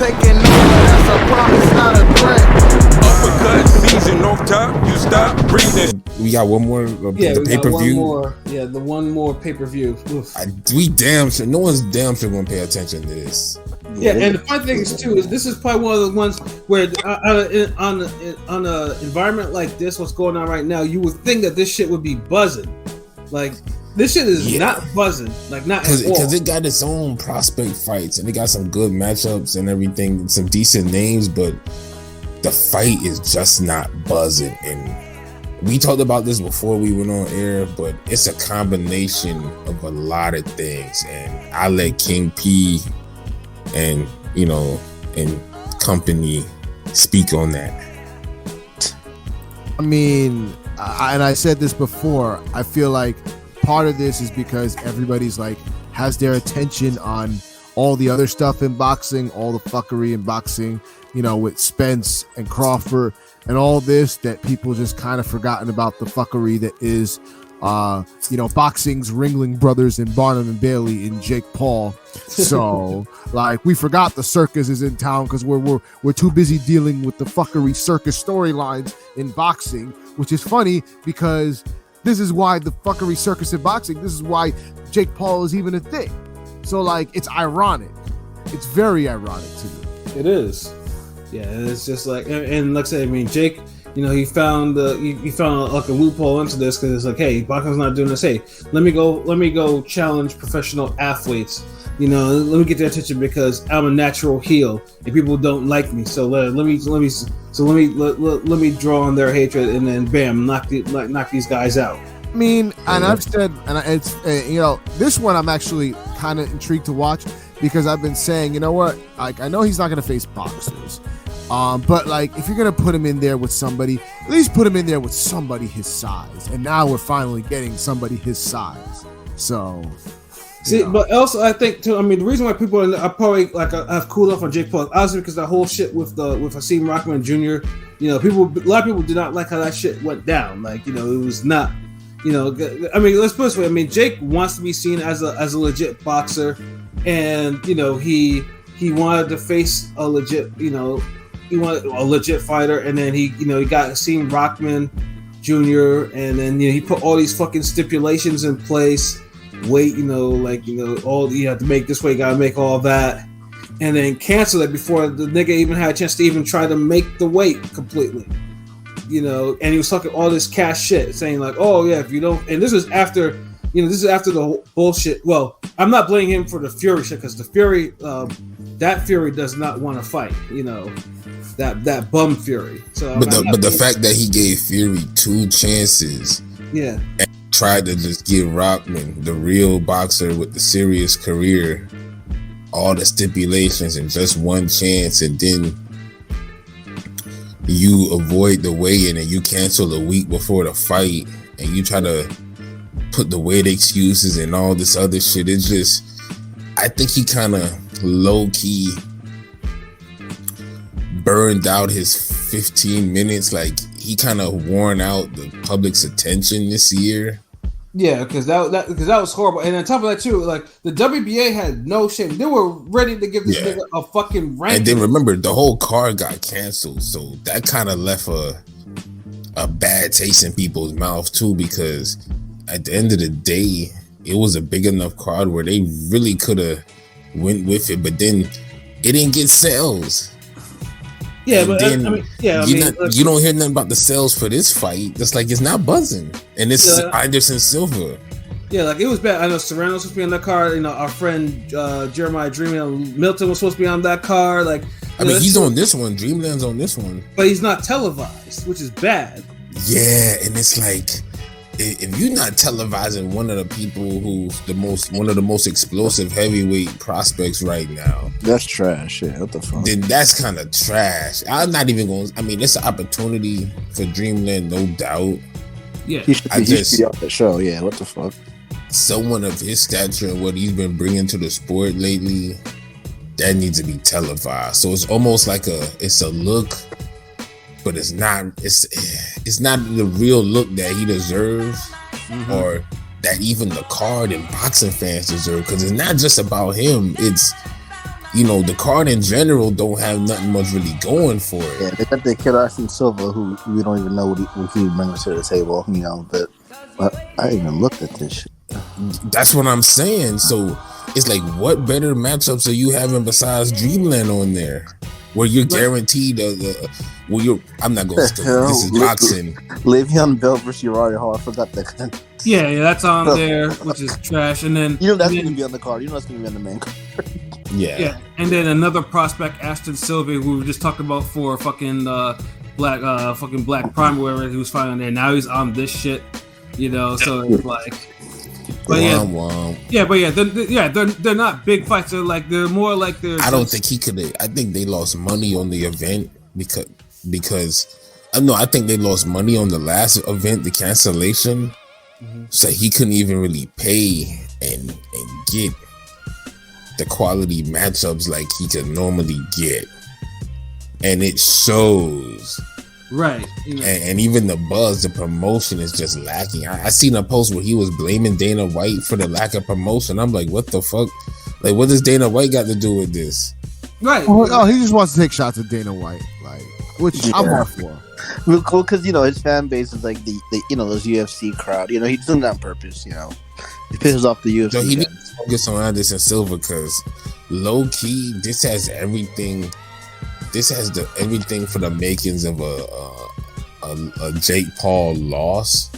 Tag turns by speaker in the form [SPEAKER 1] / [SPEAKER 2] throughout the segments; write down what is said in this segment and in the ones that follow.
[SPEAKER 1] taking over, that's a promise, not a threat.
[SPEAKER 2] Uppercut season off top, you stop breathing.
[SPEAKER 3] We got one more. The pay per view.
[SPEAKER 4] Yeah, the one more pay per view.
[SPEAKER 3] We damn sure. No one's damn sure gonna pay attention to this.
[SPEAKER 4] Yeah, and the fun thing is too is this is probably one of the ones where on an environment like this, what's going on right now, you would think that this shit would be buzzing. Like this shit is not buzzing. Like not
[SPEAKER 3] because it got its own prospect fights and it got some good matchups and everything, some decent names, but the fight is just not buzzing. And we talked about this before we went on air, but it's a combination of a lot of things. And I let King P and and company speak on that.
[SPEAKER 5] I mean, and I said this before, I feel like part of this is because everybody's like has their attention on all the other stuff in boxing, all the fuckery in boxing, with Spence and Crawford and all this, that people just kind of forgotten about the fuckery that is boxing's Ringling Brothers and Barnum and Bailey and Jake Paul. So like we forgot the circus is in town because we're too busy dealing with the fuckery circus storylines in boxing, which is funny because this is why the fuckery circus in boxing, this is why Jake Paul is even a thing. So like it's ironic. It's very ironic to me.
[SPEAKER 4] It is. Yeah, it's just like, and like I said, I mean, Jake, he found like a loophole into this because it's like, hey, boxing's not doing this. Hey, let me go challenge professional athletes. Let me get their attention because I'm a natural heel and people don't like me. So let me draw on their hatred and then bam, knock these guys out.
[SPEAKER 5] I mean, and I've said, and it's this one I'm actually kind of intrigued to watch because I've been saying, what, like I know he's not going to face boxers. But like, if you're gonna put him in there with somebody, at least put him in there with somebody his size. And now we're finally getting somebody his size. So,
[SPEAKER 4] but also I think too. I mean, the reason why people are probably like have cooled off on Jake Paul, obviously because the whole shit with Hakeem Rockman Jr. A lot of people did not like how that shit went down. Like, it was not. I mean, let's put it this way. I mean, Jake wants to be seen as a legit boxer, and he wanted to face a legit, he wanted a legit fighter, and then he got Hakeem Rockman Jr. and then he put all these fucking stipulations in place. Weight, all you have to make this way, you gotta make all that, and then cancel it before the nigga even had a chance to even try to make the weight completely. And he was talking all this cash shit, saying like, oh yeah, if you don't, and this is after, this is after the whole bullshit. Well, I'm not blaming him for the Fury shit because the Fury, that Fury does not want to fight. That bum Fury. So,
[SPEAKER 3] but the fact that he gave Fury 2 chances, and tried to just give Rockman, the real boxer with the serious career, all the stipulations and just one chance, and then you avoid the weigh-in and you cancel a week before the fight, and you try to put the weight excuses and all this other shit. It's just, I think he kind of low-key burned out his 15 minutes. Like, he kind of worn out the public's attention this year.
[SPEAKER 4] Yeah, because that was horrible. And on top of that too, like the WBA had no shame. They were ready to give this nigga a fucking rank.
[SPEAKER 3] And then remember, the whole card got canceled, so that kind of left a bad taste in people's mouth too. Because at the end of the day, it was a big enough card where they really could have went with it, but then it didn't get sales.
[SPEAKER 4] Yeah, but
[SPEAKER 3] you don't hear nothing about the sales for this fight. It's like it's not buzzing, and it's Anderson Silva.
[SPEAKER 4] Yeah, like it was bad. I know Serrano was supposed to be on that card. Our friend Jeremiah Dreamland Milton was supposed to be on that card. Like,
[SPEAKER 3] he's on this one. Dreamland's on this one,
[SPEAKER 4] but he's not televised, which is bad.
[SPEAKER 3] Yeah, and it's like, if you're not televising one of the people who's one of the most explosive heavyweight prospects right now,
[SPEAKER 6] that's trash. Yeah, what the fuck?
[SPEAKER 3] Then that's kind of trash. I'm not even going. I mean, it's an opportunity for Dreamland, no doubt.
[SPEAKER 4] Yeah,
[SPEAKER 6] he should be off the show. Yeah, what the fuck?
[SPEAKER 3] Someone of his stature and what he's been bringing to the sport lately, that needs to be televised. So it's almost like it's a look, but it's not. It's not the real look that he deserves, or that even the card and boxing fans deserve. Because it's not just about him. It's the card in general don't have nothing much really going for it.
[SPEAKER 6] Yeah, they got the kid Anderson Silva, who we don't even know what he brings to the table. But I even looked at this shit.
[SPEAKER 3] That's what I'm saying. So it's like, what better matchups are you having besides Dreamland on there, where you're guaranteed I'm not going to still. This is boxing.
[SPEAKER 6] Le'Veon Bell versus Uriah Hall. I forgot that.
[SPEAKER 4] Yeah, that's on there, which is trash. And then
[SPEAKER 6] that's going to be on the card. That's going to be on the main card.
[SPEAKER 3] Yeah.
[SPEAKER 4] And then another prospect, Ashton Silva, who we were just talking about for fucking Black Prime, wherever he was fighting there. Now he's on this shit, So it's like, but they're not big fights. They're more like they're.
[SPEAKER 3] I don't think he could. I think they lost money on the event because I think they lost money on the last event, the cancellation. So he couldn't even really pay and get the quality matchups like he could normally get, and it shows.
[SPEAKER 4] Right.
[SPEAKER 3] And even the buzz, the promotion is just lacking. I seen a post where he was blaming Dana White for the lack of promotion. I'm like, what the fuck? Like, what does Dana White got to do with this?
[SPEAKER 4] Right.
[SPEAKER 5] Well, he just wants to take shots at Dana White, which I'm all for.
[SPEAKER 6] Real cool, because his fan base is like the those UFC crowd. He's doing that on purpose. He pisses off the UFC.
[SPEAKER 3] So he needs to focus on Anderson Silva because low key, this has everything. This has everything for the makings of a Jake Paul loss,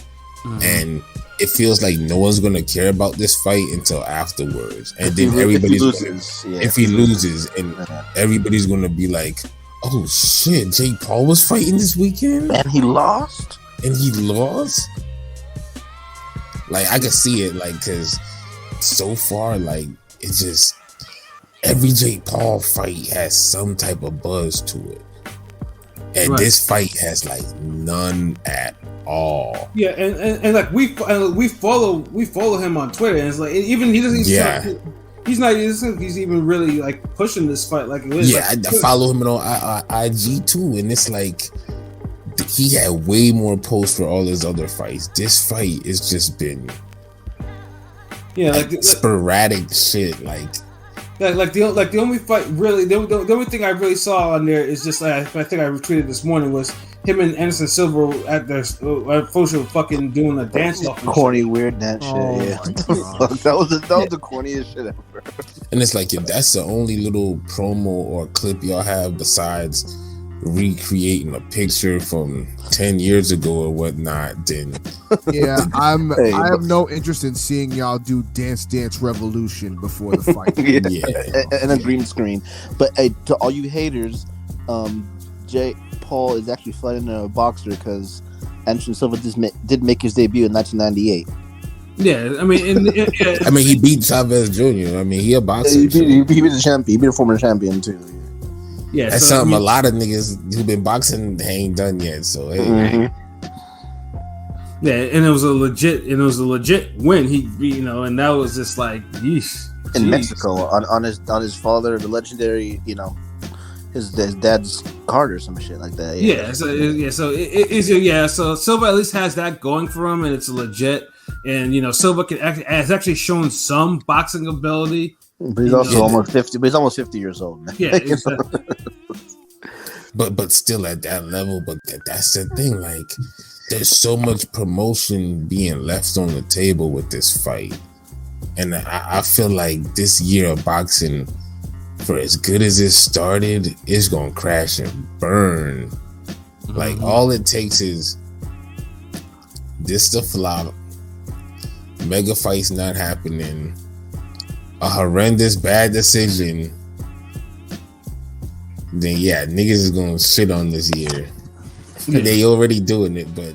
[SPEAKER 3] and it feels like no one's gonna care about this fight until afterwards, and then if he loses, and everybody's gonna be like, "Oh shit, Jake Paul was fighting this weekend,
[SPEAKER 6] and he lost."
[SPEAKER 3] Like I can see it, because so far, it's just. Every Jake Paul fight has some type of buzz to it, and this fight has none at all.
[SPEAKER 4] Yeah, and we follow him on Twitter, and it's like even he doesn't. Yeah. He's even really pushing this fight like it is.
[SPEAKER 3] Yeah, I follow him on IG too, and it's like he had way more posts for all his other fights. This fight has just been sporadic shit.
[SPEAKER 4] The only fight really, the only thing I really saw on there is just I think I retweeted this morning was him and Anderson Silva at their social fucking doing a dance off.
[SPEAKER 6] Corny, weird dance shit. Yeah, that was the corniest shit ever.
[SPEAKER 3] And it's like, if that's the only little promo or clip y'all have besides recreating a picture from 10 years ago or whatnot, then
[SPEAKER 5] yeah, I have no interest in seeing y'all do Dance Revolution before the fight.
[SPEAKER 6] And a green screen. But to all you haters, Jake Paul is actually fighting a boxer because Anderson Silva did make his debut in 1998.
[SPEAKER 4] Yeah, I mean,
[SPEAKER 3] he beat Chavez Jr. I mean, he a boxer.
[SPEAKER 6] He beat a champion. He beat a former champion too.
[SPEAKER 4] Yeah,
[SPEAKER 3] that's something a lot of niggas who've been boxing ain't done yet. So hey.
[SPEAKER 4] Yeah, and it was a legit win. He, and that was just like, yeesh.
[SPEAKER 6] In Mexico, on his father, the legendary, his dad's card or some shit like that.
[SPEAKER 4] Yeah, so Silva at least has that going for him, and it's legit. And Silva has actually shown some boxing ability.
[SPEAKER 6] But he's also almost 50. But he's almost 50 years old. Man.
[SPEAKER 4] Yeah, exactly.
[SPEAKER 3] but still at that level. But that's the thing. There's so much promotion being left on the table with this fight, and I feel like this year of boxing, for as good as it started, it's gonna crash and burn. All it takes is this to flop, mega fights not happening, a horrendous bad decision, then niggas is gonna shit on this year. Yeah. They already doing it, but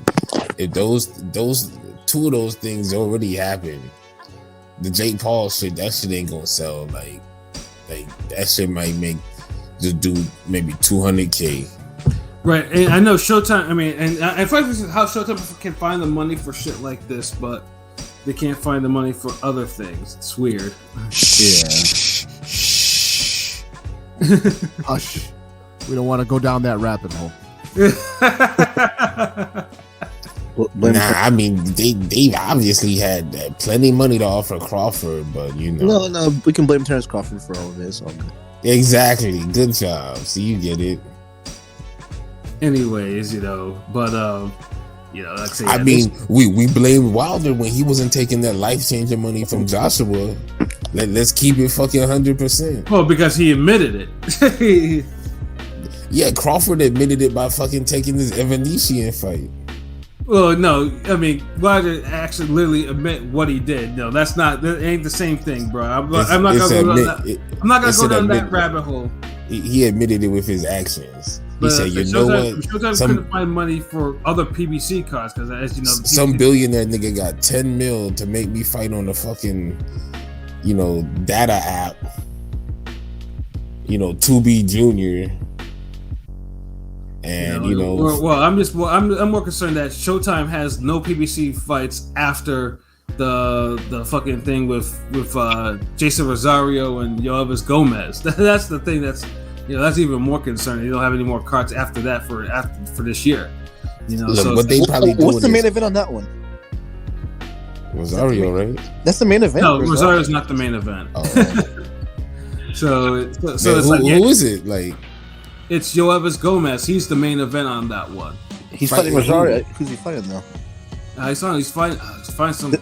[SPEAKER 3] if those two of those things already happened, the Jake Paul shit, that shit ain't gonna sell. Like that shit might make the dude maybe $200K.
[SPEAKER 4] Right, and I know Showtime. I mean, and I find this is how Showtime can find the money for shit like this, but they can't find the money for other things. It's weird.
[SPEAKER 5] Hush. We don't want to go down that rabbit hole.
[SPEAKER 3] Nah, I mean they obviously had plenty of money to offer Crawford, but
[SPEAKER 6] No, we can blame Terrence Crawford for all of this.
[SPEAKER 3] Exactly. Good job. See, you get it.
[SPEAKER 4] Anyways, but like I say,
[SPEAKER 3] I mean, we blamed Wilder when he wasn't taking that life-changing money from Joshua. Let's keep it fucking 100%.
[SPEAKER 4] Well, because he admitted it.
[SPEAKER 3] Yeah, Crawford admitted it by fucking taking this Evanesian fight.
[SPEAKER 4] Well, no, I mean, Wilder actually literally admit what he did. No, that ain't the same thing, bro. I'm not gonna go down that rabbit hole.
[SPEAKER 3] He admitted it with his actions. He said, "You know what?
[SPEAKER 4] Showtime couldn't find money for other PBC cards because, as you know,
[SPEAKER 3] some billionaire nigga got 10 mil to make me fight on the fucking, data app. 2B Junior." And I'm more concerned that Showtime has no PBC fights after the fucking thing with Jason Rosario and Yoelvis Gomez. That's the thing that's even more concerning. You don't have any more cards after that for this year. Look,
[SPEAKER 4] so
[SPEAKER 3] what they probably
[SPEAKER 6] what's the main event on that one?
[SPEAKER 3] Rosario, right?
[SPEAKER 6] That's the main event.
[SPEAKER 4] No, Rosario's not the main event.
[SPEAKER 3] Oh.
[SPEAKER 4] so
[SPEAKER 3] who is it? Like,
[SPEAKER 4] it's Yoelvis Gomez. He's the main event on that one.
[SPEAKER 6] He's fighting Rosario. Who's he fighting though?
[SPEAKER 4] He's fighting some.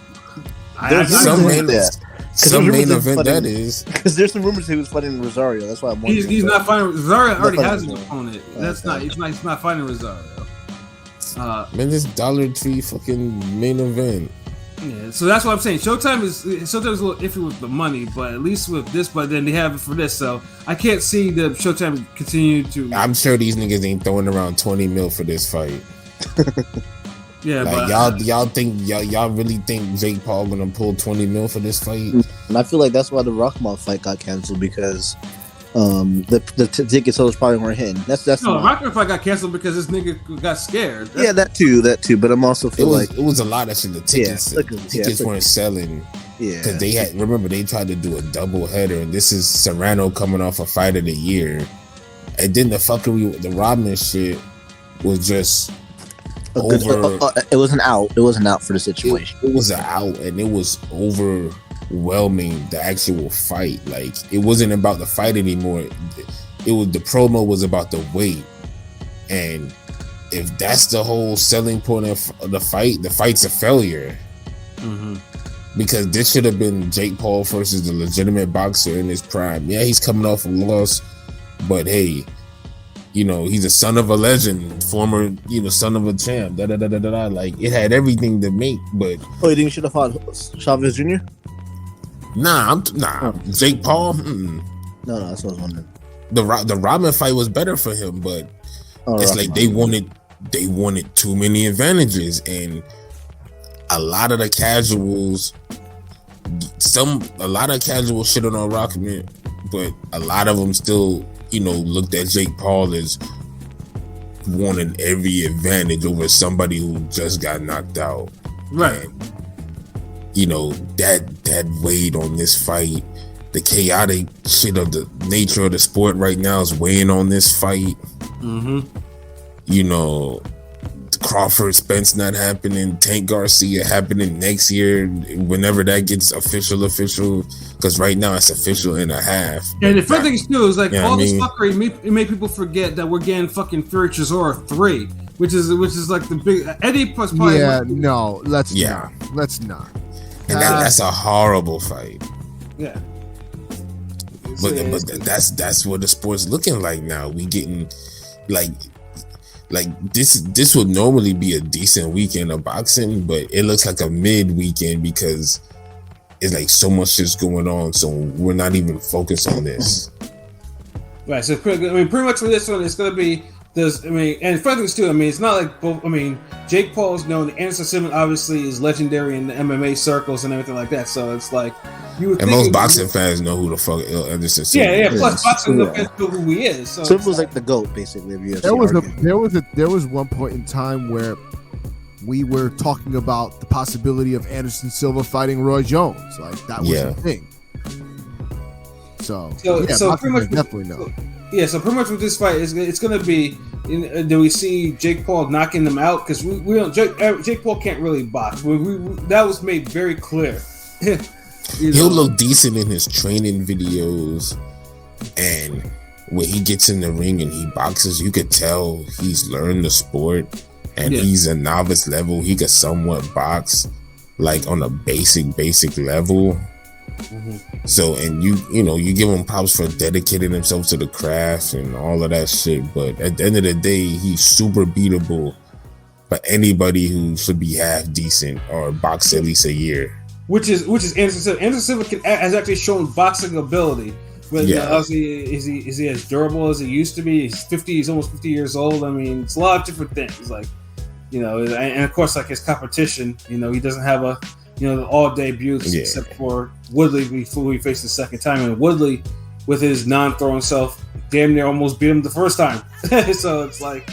[SPEAKER 3] Some main event that is.
[SPEAKER 6] Because there's some rumors he was fighting Rosario. That's why I'm wondering.
[SPEAKER 4] He's not fighting. Rosario already has an opponent. That's not. He's not fighting Rosario.
[SPEAKER 3] Man, this Dollar Tree fucking main event.
[SPEAKER 4] Yeah, so that's what I'm saying. Showtime is a little iffy with the money, but at least with this, but then they have it for this, so I can't see the Showtime continue to.
[SPEAKER 3] I'm sure these niggas ain't throwing around 20 mil for this fight.
[SPEAKER 4] Yeah,
[SPEAKER 3] like, but y'all really think Jake Paul gonna pull 20 mil for this fight?
[SPEAKER 6] And I feel like that's why the Rockmouth fight got canceled because the ticket sales probably weren't hitting. That's
[SPEAKER 4] no. Rockmouth fight got canceled because this nigga got scared.
[SPEAKER 6] Yeah, that too. But I'm also feel like
[SPEAKER 3] it was a lot of shit. The tickets weren't selling.
[SPEAKER 6] Yeah,
[SPEAKER 3] because they tried to do a double header, and this is Serrano coming off a fight of the year, and then the fuckery, the Rodman shit was just.
[SPEAKER 6] It was an out. It was an out for the situation.
[SPEAKER 3] It was an out, and it was overwhelming. The actual fight, like, it wasn't about the fight anymore. It was the promo was about the weight, and if that's the whole selling point of the fight's a failure.
[SPEAKER 4] Mm-hmm.
[SPEAKER 3] Because this should have been Jake Paul versus the legitimate boxer in his prime. Yeah, he's coming off a loss, but hey. He's a son of a legend, former, son of a champ. Like, it had everything to make, but.
[SPEAKER 6] Oh, you think you should have fought Chavez Jr.?
[SPEAKER 3] Nah. Jake Paul.
[SPEAKER 6] No, that's what I was wondering.
[SPEAKER 3] The Rodman fight was better for him, but it's like they wanted too many advantages, and a lot of casuals shitted on Rockman, but a lot of them still. Looked at Jake Paul as wanting every advantage over somebody who just got knocked out.
[SPEAKER 4] Right.
[SPEAKER 3] And, that weighed on this fight. The chaotic shit of the nature of the sport right now is weighing on this fight.
[SPEAKER 4] Mm-hmm.
[SPEAKER 3] Crawford Spence not happening, Tank Garcia happening next year, whenever that gets official, because right now it's official and a half.
[SPEAKER 4] And the funny thing is too is like all this fuckery made people forget that we're getting fucking Fury Chisora 3, which is like the big Eddie plus probably.
[SPEAKER 5] Yeah, no, let's not.
[SPEAKER 3] And that's a horrible fight.
[SPEAKER 4] Yeah.
[SPEAKER 3] But that's what the sport's looking like now. We getting like this would normally be a decent weekend of boxing, but it looks like a mid weekend because it's like so much shit's going on, so we're not even focused on this.
[SPEAKER 4] Right. So pretty much for this one, it's gonna be this. And further too. It's not like both. Jake Paul is known. Anderson Silva obviously is legendary in the MMA circles and everything like that. So it's like you would. And
[SPEAKER 3] most boxing fans know who the fuck Anderson Silva is.
[SPEAKER 4] Yeah. Plus, boxing fans know who he is. So
[SPEAKER 6] Silva was like the GOAT, basically.
[SPEAKER 5] There was one point in time where we were talking about the possibility of Anderson Silva fighting Roy Jones. Like, that was a thing. So
[SPEAKER 4] pretty much
[SPEAKER 5] definitely no.
[SPEAKER 4] Yeah, so pretty much with this fight, it's going to be. Do we see Jake Paul knocking them out? Because we don't. Jake Paul can't really box. That was made very clear.
[SPEAKER 3] He'll look decent in his training videos, And when he gets in the ring and he boxes, you could tell he's learned the sport and he's a novice level. He could somewhat box like on a basic level. So, and you give him props for dedicating himself to the craft and all of that shit. But at the end of the day, he's super beatable by anybody who should be half decent or box at least a year.
[SPEAKER 4] Which is Anderson Silva. Anderson Silva has actually shown boxing ability. But obviously, is he as durable as he used to be? He's 50. He's almost 50 years old. I mean, it's a lot of different things. Like, and of course, like his competition. He doesn't have a the all debuts except for Woodley before he faced the second time. And Woodley, with his non-throwing self, damn near almost beat him the first time. So it's like,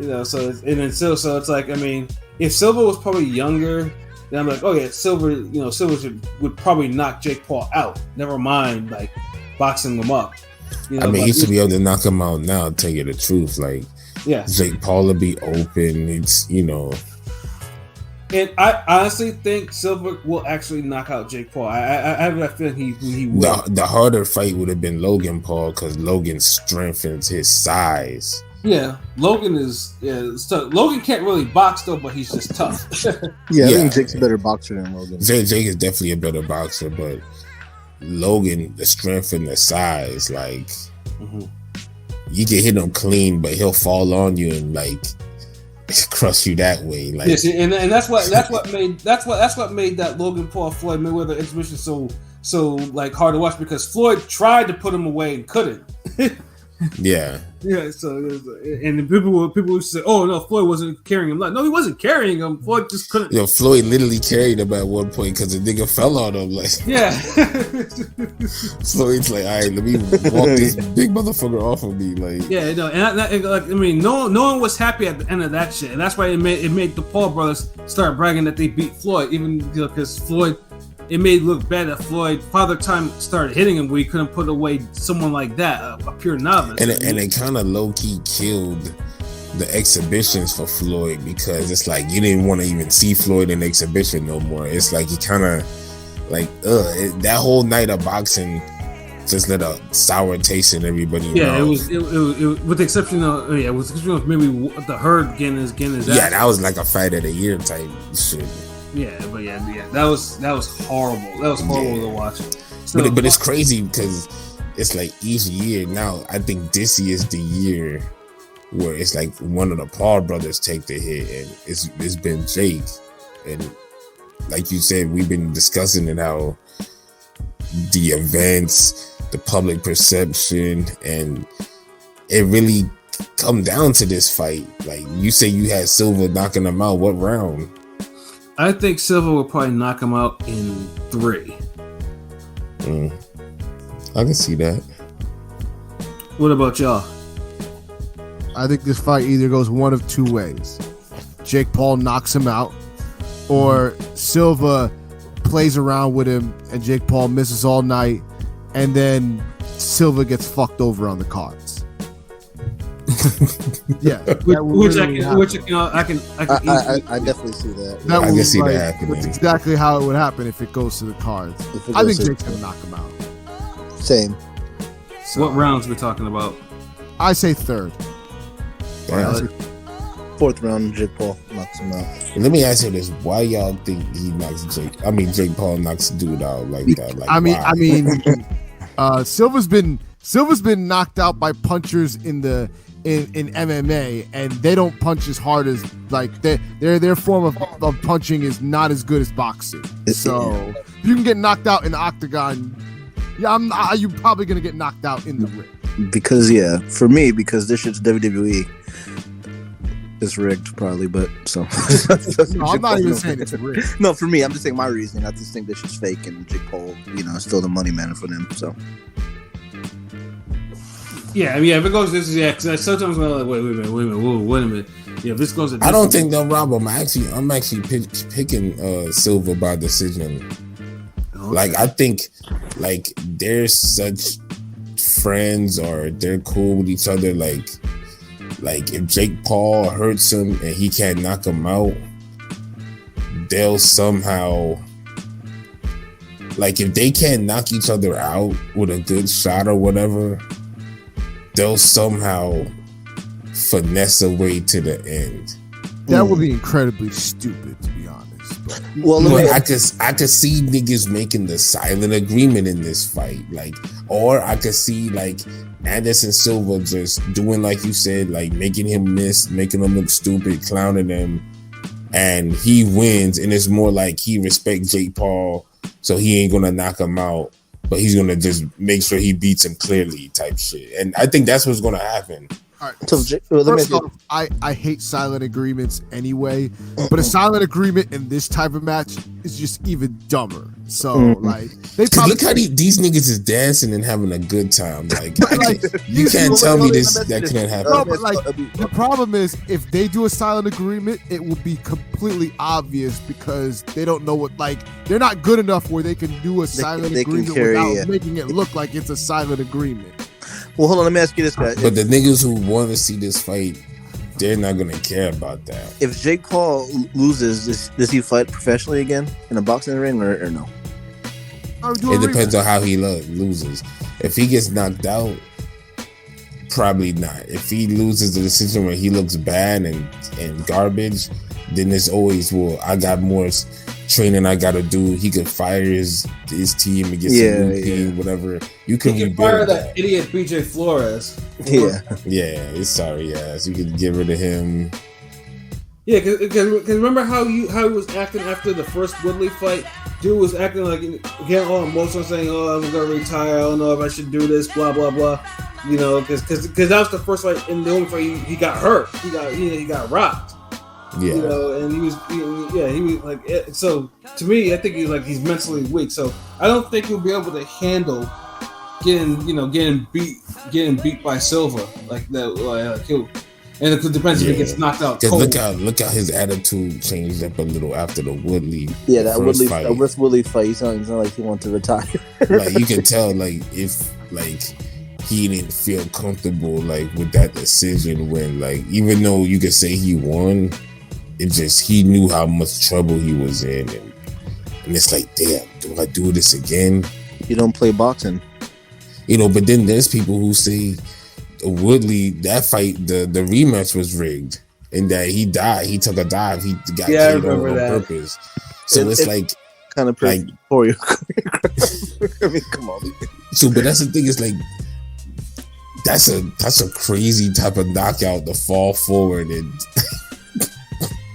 [SPEAKER 4] so it's like, I mean, if Silva was probably younger, then I'm like, oh yeah, Silva would probably knock Jake Paul out. Never mind, like, boxing him up.
[SPEAKER 3] I mean, he should be able to knock him out now, to tell you the truth. Like, Jake Paul will be open. It's,
[SPEAKER 4] And I honestly think Silva will actually knock out Jake Paul. I have that feeling he will.
[SPEAKER 3] The harder fight would have been Logan Paul, because Logan strengthens his size.
[SPEAKER 4] Yeah, Logan is tough. Logan can't really box though, but he's just tough.
[SPEAKER 6] I think Jake's a better boxer than Logan.
[SPEAKER 3] Jake is definitely a better boxer, but Logan, the strength and the size, like you can hit him clean, but he'll fall on you and like crush you that way. Like,
[SPEAKER 4] yes, and that's what made that Logan Paul Floyd Mayweather exhibition so like hard to watch, because Floyd tried to put him away and couldn't.
[SPEAKER 3] Yeah.
[SPEAKER 4] So and people used to say, "Oh no, Floyd wasn't carrying him." Like, no, he wasn't carrying him. Floyd just couldn't.
[SPEAKER 3] Floyd literally carried him at one point because the nigga fell on him. Like, Floyd's like, "All right, let me walk this big motherfucker off of me." Like,
[SPEAKER 4] no one was happy at the end of that shit, and that's why it made the Paul brothers start bragging that they beat Floyd, even because Floyd. It made it look bad that Floyd, Father Time started hitting him where he couldn't put away someone like that, a pure novice.
[SPEAKER 3] And it kind of low-key killed the exhibitions for Floyd, because it's like you didn't want to even see Floyd in the exhibition no more. It's like you kind of like, that whole night of boxing just let a sour taste in everybody.
[SPEAKER 4] Yeah, it was with the exception of maybe the Herd getting his ass.
[SPEAKER 3] Yeah, that was like a fight of the year type shit.
[SPEAKER 4] Yeah, that was horrible. That was horrible to watch. So,
[SPEAKER 3] but it's crazy because it's like each year now. I think this year is the year where it's like one of the Paul brothers take the hit, and it's been Jake. And like you said, we've been discussing it, how the events, the public perception, and it really come down to this fight. Like you say, you had Silva knocking him out. What round?
[SPEAKER 4] I think Silva will probably knock him out in 3.
[SPEAKER 3] I can see that.
[SPEAKER 4] What about y'all?
[SPEAKER 5] I think this fight either goes one of two ways. Jake Paul knocks him out, or Silva plays around with him and Jake Paul misses all night, and then Silva gets fucked over on the cards. Yeah,
[SPEAKER 6] I definitely see that.
[SPEAKER 3] I can see that happening.
[SPEAKER 5] That's exactly how it would happen if it goes to the cards. I think Jake's gonna knock him out.
[SPEAKER 6] Same.
[SPEAKER 4] So, what rounds we talking about?
[SPEAKER 5] I say 3rd.
[SPEAKER 3] Damn.
[SPEAKER 6] 4th round, Jake Paul knocks him out.
[SPEAKER 3] Let me ask you this: why y'all think Jake Paul knocks dude out like that? Like,
[SPEAKER 5] Silva's been knocked out by punchers in MMA, and they don't punch as hard as, like, their form of punching is not as good as boxing. So if you can get knocked out in the octagon, you're probably gonna get knocked out in the ring. Because this shit's WWE. It's rigged, probably, but so. No, I'm not even saying it's rigged. No, for me, I'm just saying my reasoning. I just think this shit's fake, and Jake Paul, is still the money man for them. So.
[SPEAKER 4] Yeah, I mean, if it goes this, because sometimes I'm like, wait a minute. Yeah, if this goes.
[SPEAKER 3] I don't think they'll rob him. I'm actually picking Silva by decision. Okay. Like, I think, like, they're such friends, or they're cool with each other. Like if Jake Paul hurts him and he can't knock him out, they'll somehow like if they can't knock each other out with a good shot or whatever, they'll somehow finesse a way to the end.
[SPEAKER 5] That would be incredibly stupid, to be honest. But
[SPEAKER 6] Well, let me,
[SPEAKER 3] I could see niggas making the silent agreement in this fight, like, or I could see like Anderson Silva just doing like you said, like making him miss, making him look stupid, clowning him, and he wins, and it's more like he respects Jake Paul, so he ain't gonna knock him out, but he's gonna just make sure he beats him clearly, type shit. And I think that's what's gonna happen.
[SPEAKER 5] all right.
[SPEAKER 6] so, let me
[SPEAKER 5] First
[SPEAKER 6] ask you-
[SPEAKER 5] off, I hate silent agreements anyway, but a silent agreement in this type of match is just even dumber. So like they
[SPEAKER 3] Cause
[SPEAKER 5] probably
[SPEAKER 3] look how these niggas is dancing and having a good time. Like,
[SPEAKER 5] like,
[SPEAKER 3] you can't tell me this
[SPEAKER 6] let me
[SPEAKER 3] that
[SPEAKER 6] ask
[SPEAKER 3] couldn't
[SPEAKER 6] you-
[SPEAKER 3] happen.
[SPEAKER 5] no, but like the problem is if they do a silent agreement, it will be completely obvious because they don't know what, like, they're not good enough where they can do a silent
[SPEAKER 6] they can
[SPEAKER 5] agreement
[SPEAKER 6] carry
[SPEAKER 5] without
[SPEAKER 6] it.
[SPEAKER 5] making it look like it's a silent agreement.
[SPEAKER 6] Well, hold on. Let me ask you this, guy.
[SPEAKER 3] But the niggas who want to see this fight, they're not gonna care about that.
[SPEAKER 6] If Jake Paul loses, does he fight professionally again in a boxing ring or no?
[SPEAKER 5] I would do a
[SPEAKER 3] It depends
[SPEAKER 5] rematch.
[SPEAKER 3] on how he loses. If he gets knocked out, probably not. If he loses the decision where he looks bad and garbage, then it's always, well, I got more training I gotta do. He could fire his team and get some new team, whatever. You can
[SPEAKER 4] He can
[SPEAKER 3] rebuild
[SPEAKER 4] fire
[SPEAKER 3] that.
[SPEAKER 4] that idiot BJ Flores.
[SPEAKER 6] Yeah.
[SPEAKER 3] Yeah, it's sorry ass. You can get rid of him.
[SPEAKER 4] Yeah, because remember how he was acting after the first Woodley fight? Dude was acting like getting all emotional, saying, "Oh, I'm gonna retire. I don't know if I should do this." Blah blah blah. You know, because that was the first fight, and the only fight he got hurt. He got rocked.
[SPEAKER 3] Yeah.
[SPEAKER 4] You know, and he was like. So to me, I think he's mentally weak. So I don't think he'll be able to handle getting beat by Silva like that. And it depends if he gets knocked out
[SPEAKER 3] Cause
[SPEAKER 4] cold.
[SPEAKER 3] look how his attitude changed up a little after the Woodley.
[SPEAKER 6] Yeah, that
[SPEAKER 3] first
[SPEAKER 6] Woodley
[SPEAKER 3] fight.
[SPEAKER 6] fight. It's not like he wants to retire.
[SPEAKER 3] Like you can tell, like if like he didn't feel comfortable like with that decision when, like, even though you could say he won, it just, he knew how much trouble he was in, and it's like, damn, do I do this again?
[SPEAKER 6] You don't play boxing.
[SPEAKER 3] You know, but then there's people who say Woodley, that fight, the rematch was rigged, and that he died. He took a dive. He got
[SPEAKER 4] Yeah, I
[SPEAKER 3] killed on
[SPEAKER 4] remember that.
[SPEAKER 3] purpose. So it's like,
[SPEAKER 6] Kind of
[SPEAKER 3] like,
[SPEAKER 6] for you. I mean, come on.
[SPEAKER 3] so, but that's the thing. Is like, that's a crazy type of knockout to fall forward and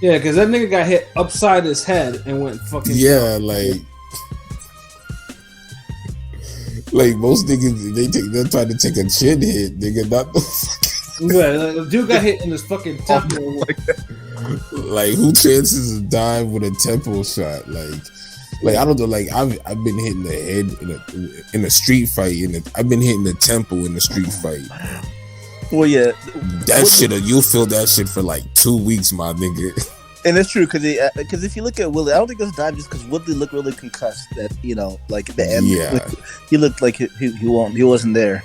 [SPEAKER 4] Yeah, because that nigga got hit upside his head and went fucking.
[SPEAKER 3] yeah, like most niggas, they're trying to take a chin hit, nigga, not the fucking.
[SPEAKER 4] Yeah, like, the dude got hit in his fucking temple.
[SPEAKER 3] Like, who chances a dive with a temple shot? Like I don't know. Like I've been hitting the head in a street fight. I've been hitting the temple in a street fight.
[SPEAKER 6] Well, yeah,
[SPEAKER 3] That shit, you'll feel that shit for like 2 weeks, my nigga.
[SPEAKER 6] and it's true because if you look at Willie, I don't think it was dive just because Woodley looked really concussed. That like at the end,
[SPEAKER 3] Yeah.
[SPEAKER 6] he looked like he wasn't there.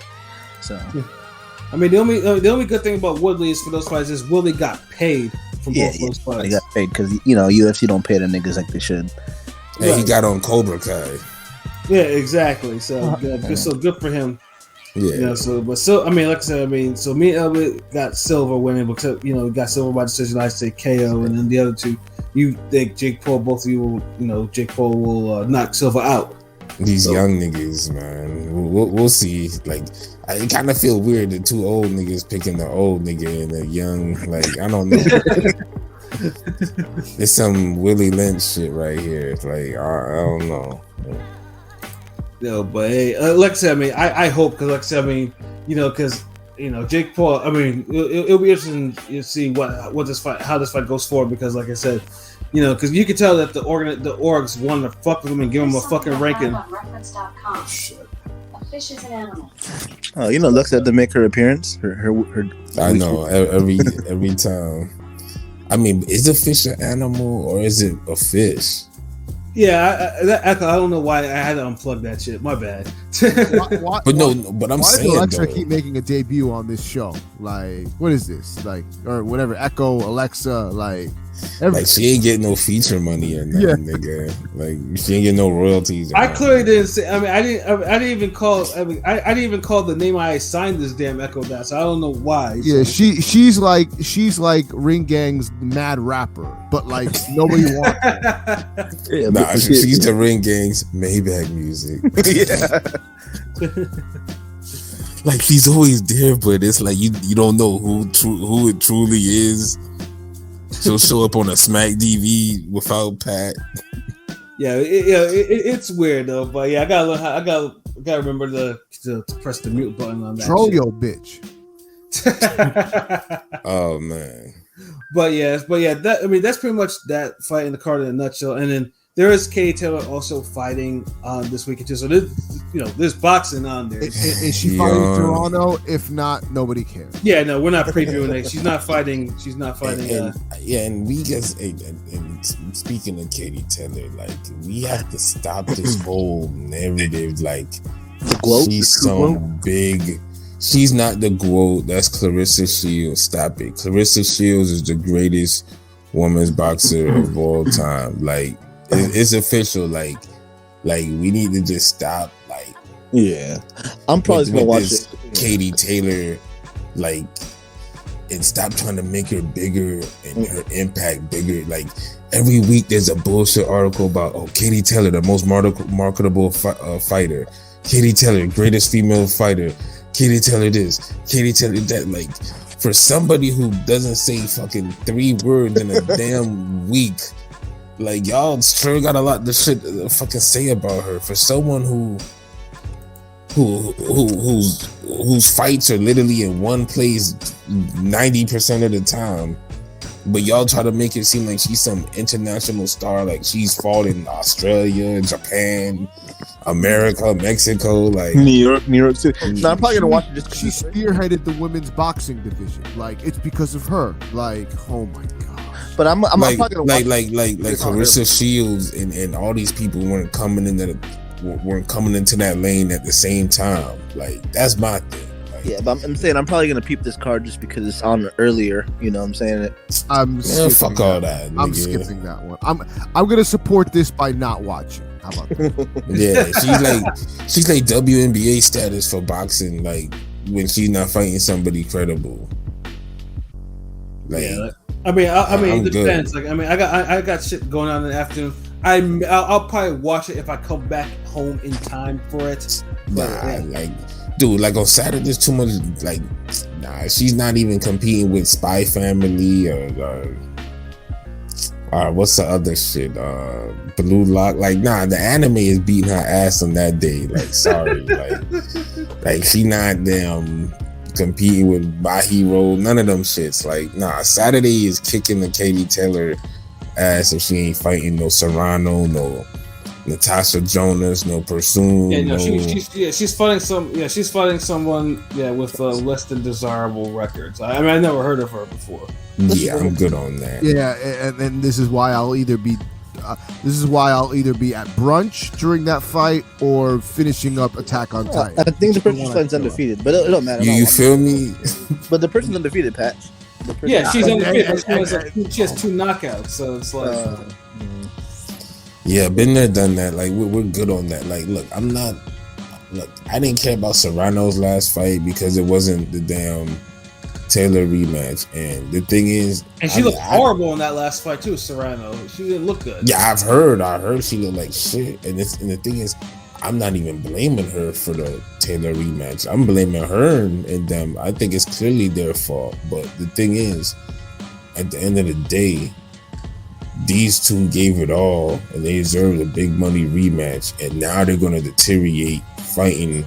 [SPEAKER 6] So
[SPEAKER 4] I mean, the only good thing about Woodley is for those fights is Woodley got paid for both those fights.
[SPEAKER 6] he got paid because UFC don't pay the niggas like they should.
[SPEAKER 3] And he got on Cobra Kai.
[SPEAKER 4] Yeah, exactly. So good for him.
[SPEAKER 3] Yeah.
[SPEAKER 4] You know, I mean, like I said, so me and Elbit got Silva winning, because got Silva by decision. I say KO, and then the other two, you think Jake Paul, both of you will, Jake Paul will knock Silva out.
[SPEAKER 3] These young niggas, man. We'll see. Like, I kind of feel weird, the two old niggas picking the old nigga and the young. Like, I don't know. It's some Willie Lynch shit right here. It's like, I don't know.
[SPEAKER 4] But hey, like I said, I mean, I hope, because like I said, I mean, because Jake Paul. I mean, it'll be interesting to see what this fight, how this fight goes forward, because like I said, because you can tell that the orgs want to fuck with him and give him a fucking ranking. Shit.
[SPEAKER 7] A fish is an animal.
[SPEAKER 6] Oh, Lux had to make her appearance. Her
[SPEAKER 3] I know, every time. I mean, is a fish an animal or is it a fish?
[SPEAKER 4] Yeah, I don't know why I had to unplug that shit. My bad.
[SPEAKER 3] But no, but I'm
[SPEAKER 5] why
[SPEAKER 3] saying
[SPEAKER 5] does Alexa
[SPEAKER 3] though,
[SPEAKER 5] keep making a debut on this show? Like, what is this? Like, or whatever, Echo, Alexa, like,
[SPEAKER 3] like she ain't getting no feature money or nothing, nigga. Like she ain't getting no royalties.
[SPEAKER 4] I clearly didn't say. I mean, I didn't even call. I mean, I didn't even call the name I assigned this damn Echo that. So I don't know why.
[SPEAKER 5] Yeah,
[SPEAKER 4] so.
[SPEAKER 5] she's like Ring Gang's mad rapper, but like nobody wants her.
[SPEAKER 6] Yeah,
[SPEAKER 3] Nah, she's the Ring Gang's Maybach music. Like she's always there, but it's like you don't know who it truly is. She'll show up on a Smack TV without Pat.
[SPEAKER 4] Yeah, it's weird though. But yeah, I gotta remember to press the mute button on that.
[SPEAKER 5] Troll yo bitch.
[SPEAKER 3] Oh man.
[SPEAKER 4] But yeah, that, I mean, that's pretty much that fight in the card in a nutshell. And then there is Katie Taylor also fighting this weekend too. So there's boxing on there.
[SPEAKER 5] Is she fighting Toronto? If not, nobody cares.
[SPEAKER 4] Yeah, no, we're not previewing it. She's not fighting.
[SPEAKER 3] And we just and speaking of Katie Taylor, like we have to stop this whole narrative. Like she's some big. She's not the GOAT. That's Clarissa Shields. Stop it. Clarissa Shields is the greatest women's boxer of all time. Like it's official. Like we need to just stop. Like
[SPEAKER 6] I'm probably gonna watch
[SPEAKER 3] this
[SPEAKER 6] it.
[SPEAKER 3] Katie Taylor, like, and stop trying to make her bigger and her impact bigger. Like every week there's a bullshit article about Katie Taylor, the most marketable fighter. Katie Taylor, greatest female fighter. Katie Taylor this, Katie Taylor that. Like, for somebody who doesn't say fucking 3 words in a damn week, like y'all sure got a lot to shit to fucking say about her. For someone whose fights are literally in one place 90% of the time, but y'all try to make it seem like she's some international star, like she's fought in Australia, Japan, America, Mexico, like
[SPEAKER 6] New York City. No, I'm probably gonna watch it just
[SPEAKER 5] she spearheaded the women's boxing division. Like it's because of her. Like, oh my god.
[SPEAKER 6] But I'm
[SPEAKER 3] like,
[SPEAKER 6] probably gonna watch
[SPEAKER 3] like Clarissa Shields and all these people weren't coming into that lane at the same time. Like that's my thing.
[SPEAKER 6] Yeah, but I'm saying I'm probably gonna peep this card just because it's on earlier. You know what I'm saying?
[SPEAKER 3] Fuck all that.
[SPEAKER 5] I'm skipping that one. I'm gonna support this by not watching. How about that?
[SPEAKER 3] Yeah, she's like WNBA status for boxing. Like when she's not fighting somebody credible. Like,
[SPEAKER 4] yeah, I mean, it depends.
[SPEAKER 3] Good.
[SPEAKER 4] Like, I mean, I got shit going on in the afternoon. I'll probably watch it if I come back home in time for it.
[SPEAKER 3] Like, dude, like on Saturday, there's too much. Like, she's not even competing with Spy Family or what's the other shit? Blue Lock. Like, the anime is beating her ass on that day. Like, sorry, like she not damn competing with My Hero. None of them shits. Like, Saturday is kicking the Katie Taylor ass if she ain't fighting no Serrano, no Natasha Jonas, no Pursuit.
[SPEAKER 4] Yeah, no, she's fighting someone with less than desirable records. I mean, I never heard of her before.
[SPEAKER 3] Yeah, I'm good on that.
[SPEAKER 5] Yeah, and this is why I'll either be at brunch during that fight or finishing up Attack on Titan.
[SPEAKER 6] I think the person's undefeated, but it don't matter.
[SPEAKER 3] You feel me?
[SPEAKER 6] But the person's undefeated, Pat.
[SPEAKER 4] Yeah, she's undefeated. She has 2 knockouts, so it's like.
[SPEAKER 3] Yeah, been there, done that. Like we're good on that. Like, look, I didn't care about Serrano's last fight because it wasn't the damn Taylor rematch. And the thing is,
[SPEAKER 4] and she looked horrible in that last fight too, Serrano. She didn't look good.
[SPEAKER 3] Yeah, I heard she looked like shit. And the thing is, I'm not even blaming her for the Taylor rematch. I'm blaming her and them. I think it's clearly their fault. But the thing is, at the end of the day, these two gave it all and they deserve a big money rematch, and now they're going to deteriorate fighting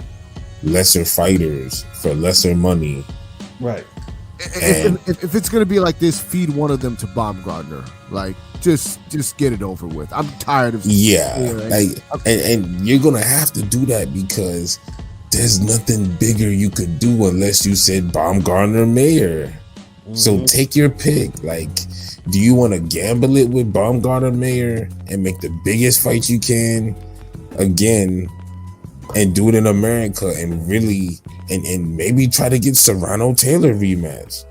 [SPEAKER 3] lesser fighters for lesser money.
[SPEAKER 4] Right.
[SPEAKER 5] If it's going to be like this, feed one of them to Baumgartner. Like, just get it over with. I'm tired of
[SPEAKER 3] and you're going to have to do that because there's nothing bigger you could do unless you said Baumgartner Mayer. Mm-hmm. So take your pick. Like, do you want to gamble it with Baumgartner Mayer and make the biggest fight you can? Again, and do it in America and really and maybe try to get Serrano Taylor rematch.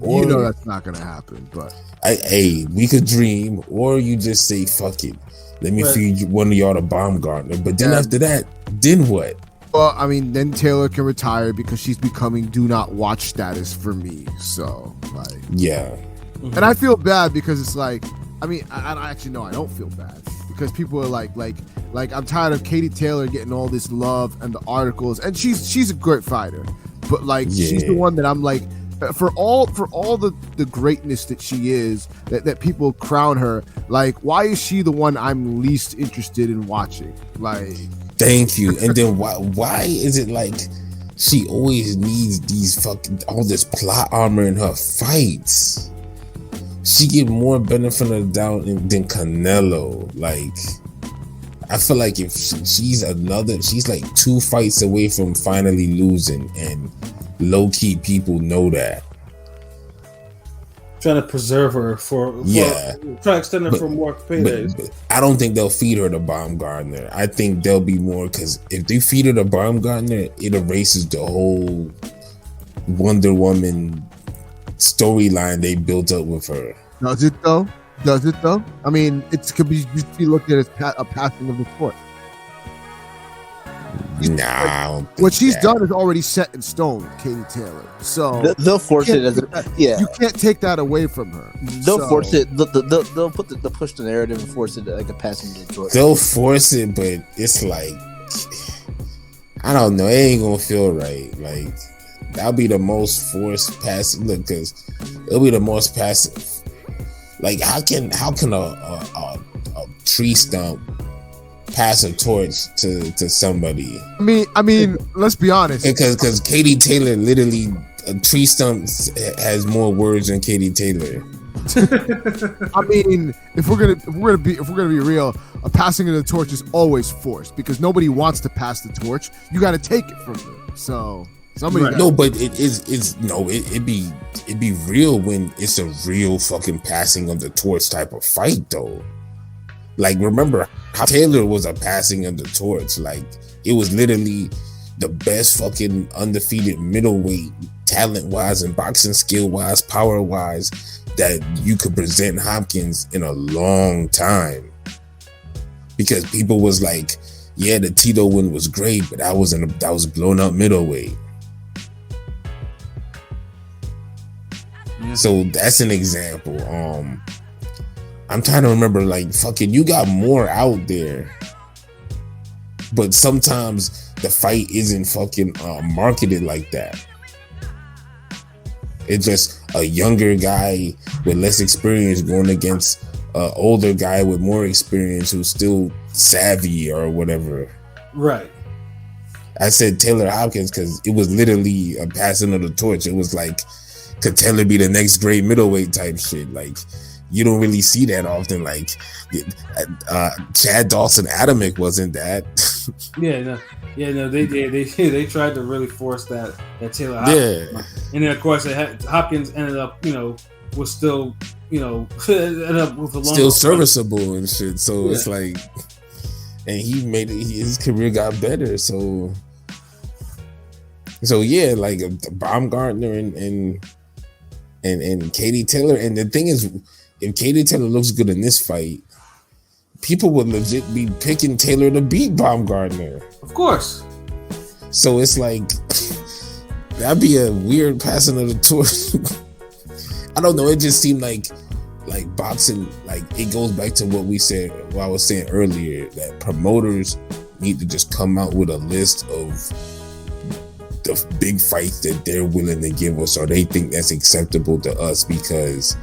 [SPEAKER 3] Or,
[SPEAKER 5] you know that's not gonna happen, but
[SPEAKER 3] hey, we could dream, or you just say fuck it. Let me feed one of y'all to Baumgartner. But then after that, then what?
[SPEAKER 5] Well, I mean, then Taylor can retire because she's becoming do not watch status for me. So, like,
[SPEAKER 3] yeah.
[SPEAKER 5] And I feel bad because it's like, I mean, I actually know I don't feel bad because people are like I'm tired of Katie Taylor getting all this love and the articles, and she's a great fighter, but like she's the one that I'm like, for all the greatness that she is, that people crown her, like, why is she the one I'm least interested in watching? Like,
[SPEAKER 3] thank you. And then why is it like she always needs these fucking all this plot armor in her fights? She get more benefit of the doubt than Canelo. Like, I feel like if she's like 2 fights away from finally losing, and low-key people know that.
[SPEAKER 4] Trying to preserve her for try to extend her for more paydays.
[SPEAKER 3] But I don't think they'll feed her to Baumgartner. I think they'll be more, because if they feed her to Baumgartner, it erases the whole Wonder Woman storyline they built up with her.
[SPEAKER 5] Does it though? I mean, it could be looked at as a passing of the torch.
[SPEAKER 3] Nah,
[SPEAKER 5] what she's done is already set in stone, Katie Taylor. So
[SPEAKER 6] they'll force it as
[SPEAKER 5] you can't take that away from her.
[SPEAKER 6] They'll force it. They'll push the narrative and force it like a passing of the torch.
[SPEAKER 3] They'll force it, but it's like, I don't know. It ain't gonna feel right. Like, that'll be the most forced passive. Look, because it'll be the most passive. Like, how can a tree stump pass a torch to somebody?
[SPEAKER 5] I mean, let's be honest.
[SPEAKER 3] Because Katie Taylor, literally, a tree stump has more words than Katie Taylor.
[SPEAKER 5] I mean, if we're gonna be real, a passing of the torch is always forced because nobody wants to pass the torch. You got to take it from them. So somebody.
[SPEAKER 3] Right. No, but it'd be real when it's a real fucking passing of the torch type of fight though. Like, remember how Taylor was a passing of the torch. Like, it was literally the best fucking undefeated middleweight, talent wise and boxing skill wise, power wise, that you could present Hopkins in a long time. Because people was like, yeah, the Tito win was great, but that was blown up middleweight. Yeah. So that's an example. I'm trying to remember, like, fucking, you got more out there, but sometimes the fight isn't fucking marketed like that. It's just a younger guy with less experience going against an older guy with more experience who's still savvy or whatever.
[SPEAKER 4] Right.
[SPEAKER 3] I said Taylor Hopkins because it was literally a passing of the torch. It was like, could Taylor be the next great middleweight type shit? Like, you don't really see that often. Like, Chad Dawson Adamic wasn't that. They tried to really force that Taylor Hopkins. Yeah. And then of course Hopkins ended up, was still, ended up with a long still serviceable and shit. So it's like, and he made it. His career got better. So yeah, like Baumgartner and Katie Taylor. And the thing is, if Katie Taylor looks good in this fight, people would legit be picking Taylor to beat Baumgartner.
[SPEAKER 4] Of course.
[SPEAKER 3] So it's like, that'd be a weird passing of the torch. I don't know. It just seemed like boxing, like, it goes back to what I was saying earlier, that promoters need to just come out with a list of the big fights that they're willing to give us, or they think that's acceptable to us, because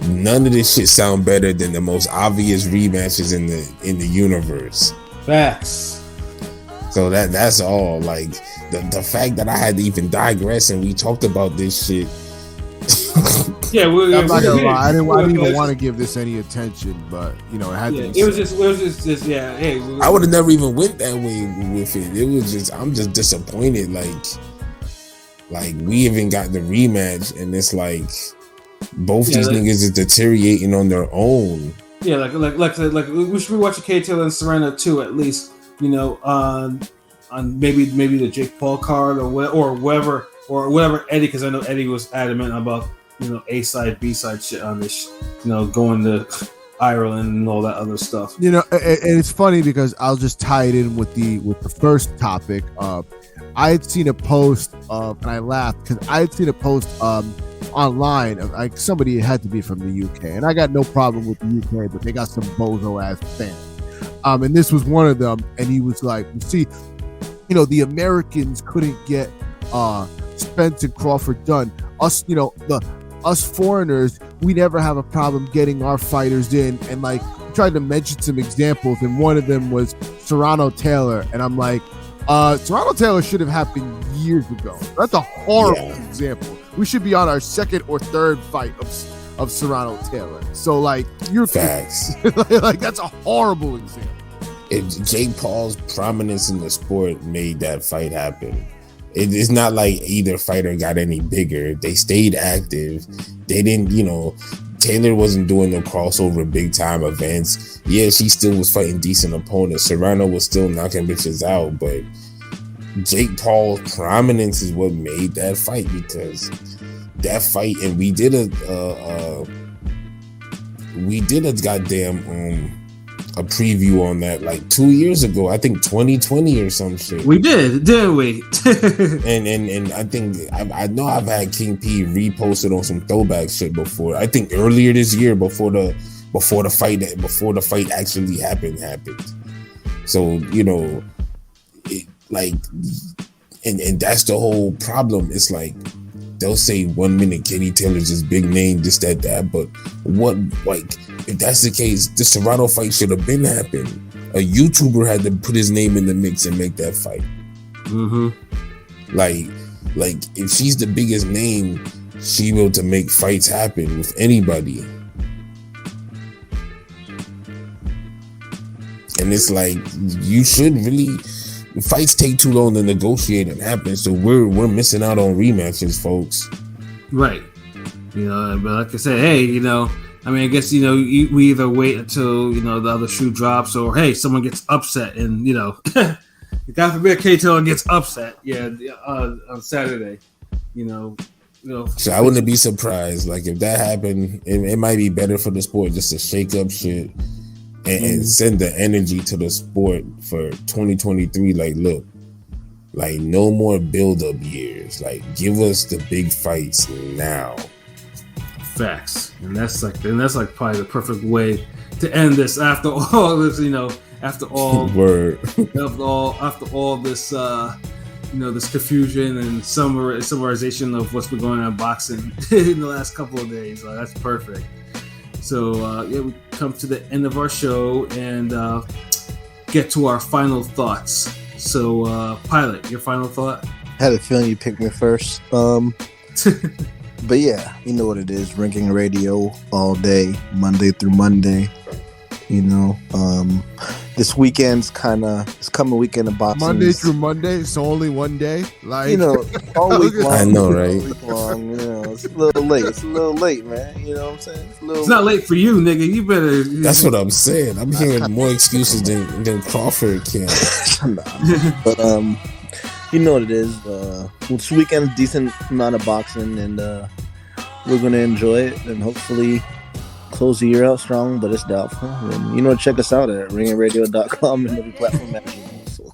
[SPEAKER 3] none of this shit sound better than the most obvious rematches in the universe.
[SPEAKER 4] Facts.
[SPEAKER 3] So that's all. Like, the fact that I had to even digress and we talked about this shit.
[SPEAKER 5] Yeah, I'm not gonna lie. I didn't even want to give this any attention, but it had to.
[SPEAKER 4] It was just yeah. Hey,
[SPEAKER 3] I would have never even went that way with it. It was just, I'm just disappointed. Like we even got the rematch, and it's like both these niggas is deteriorating on their own.
[SPEAKER 4] Yeah, like we should be watching Katie Taylor and Serrano too, at least. maybe the Jake Paul card or whatever Eddie, because I know Eddie was adamant about A side, B side shit on this, going to Ireland and all that other stuff.
[SPEAKER 5] And it's funny because I'll just tie it in with the first topic. I had seen a post and I laughed because I had seen a post online of like somebody had to be from the UK, and I got no problem with the UK, but they got some bozo ass fans. And this was one of them, and he was like, "You see, the Americans couldn't get Spence and Crawford done. Us, us foreigners, we never have a problem getting our fighters in." And like tried to mention some examples, and one of them was Serrano Taylor, and I'm like, Serrano Taylor should have happened years ago. That's a horrible example. We should be on our second or third fight of Serrano Taylor. So like, you're
[SPEAKER 3] facts.
[SPEAKER 5] like that's a horrible example.
[SPEAKER 3] Jake Paul's prominence in the sport made that fight happen. It's not like either fighter got any bigger. They stayed active. They didn't, Taylor wasn't doing no crossover big time events. Yeah, she still was fighting decent opponents. Serrano was still knocking bitches out, but Jake Paul's prominence is what made that fight, because that fight, and we did a goddamn a preview on that like 2 years ago. I think 2020 or some shit.
[SPEAKER 4] We did, didn't we?
[SPEAKER 3] and I think I know I've had King P reposted on some throwback shit before. I think earlier this year before the fight actually happened. So and that's the whole problem. It's like they'll say 1 minute Katie Taylor's this big name, this, that, but what, like, if that's the case, the Serrano fight should have been happened. A YouTuber had to put his name in the mix and make that fight.
[SPEAKER 4] Mm-hmm.
[SPEAKER 3] Like if she's the biggest name, she will to make fights happen with anybody. And it's like, you should really, fights take too long to negotiate and happen, so we're missing out on rematches, folks.
[SPEAKER 4] Right. But like I said, hey, I guess we either wait until the other shoe drops, or hey, someone gets upset, and God forbid Katie Taylor gets upset, on Saturday,
[SPEAKER 3] So I wouldn't be surprised. Like if that happened, it might be better for the sport just to shake up shit and send the energy to the sport for 2023. Like, look, like no more build-up years. Like, give us the big fights now.
[SPEAKER 4] Facts, and that's like probably the perfect way to end this. After all this, after all
[SPEAKER 3] word,
[SPEAKER 4] after all this, this confusion and summarization of what's been going on in boxing in the last couple of days. That's perfect. So we come to the end of our show and get to our final thoughts. So Pilot, your final thought?
[SPEAKER 6] I had a feeling you picked me first. But yeah, you know what it is. Ringing radio all day, Monday through Monday. This weekend's it's coming weekend of boxing.
[SPEAKER 5] Monday through Monday, so only one day. Like
[SPEAKER 6] all week long.
[SPEAKER 3] I know, right?
[SPEAKER 6] All week long, it's a little late. It's a little late, man. You know what I'm saying?
[SPEAKER 4] It's not late for you, nigga. You better.
[SPEAKER 3] That's what I'm saying. I'm hearing more excuses than Crawford can.
[SPEAKER 6] But you know what it is. This weekend's decent amount of boxing, and we're gonna enjoy it, and hopefully close the year out strong, but it's doubtful. And check us out at ringingradio.com and every platform that you know. So.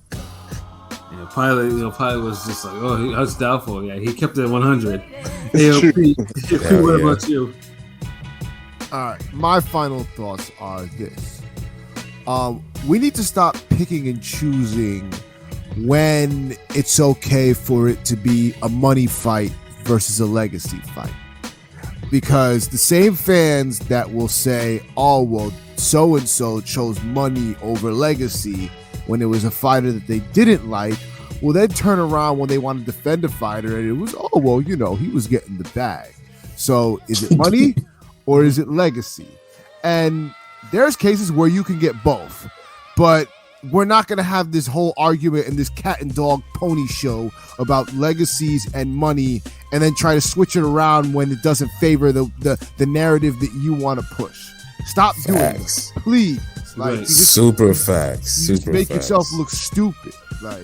[SPEAKER 4] Yeah, Pilot was just like, oh, that's doubtful. Yeah, he kept it at 100. AOP, what about you?
[SPEAKER 5] All right, my final thoughts are this: we need to stop picking and choosing when it's okay for it to be a money fight versus a legacy fight. Because the same fans that will say, oh, well, so-and-so chose money over legacy when it was a fighter that they didn't like, will then turn around when they want to defend a fighter and it was, oh, well, he was getting the bag. So is it money or is it legacy? And there's cases where you can get both. But we're not going to have this whole argument and this cat and dog pony show about legacies and money and then try to switch it around when it doesn't favor the narrative that you want to push. Stop doing this, please. Like,
[SPEAKER 3] super facts.
[SPEAKER 5] You just make yourself look stupid. Like,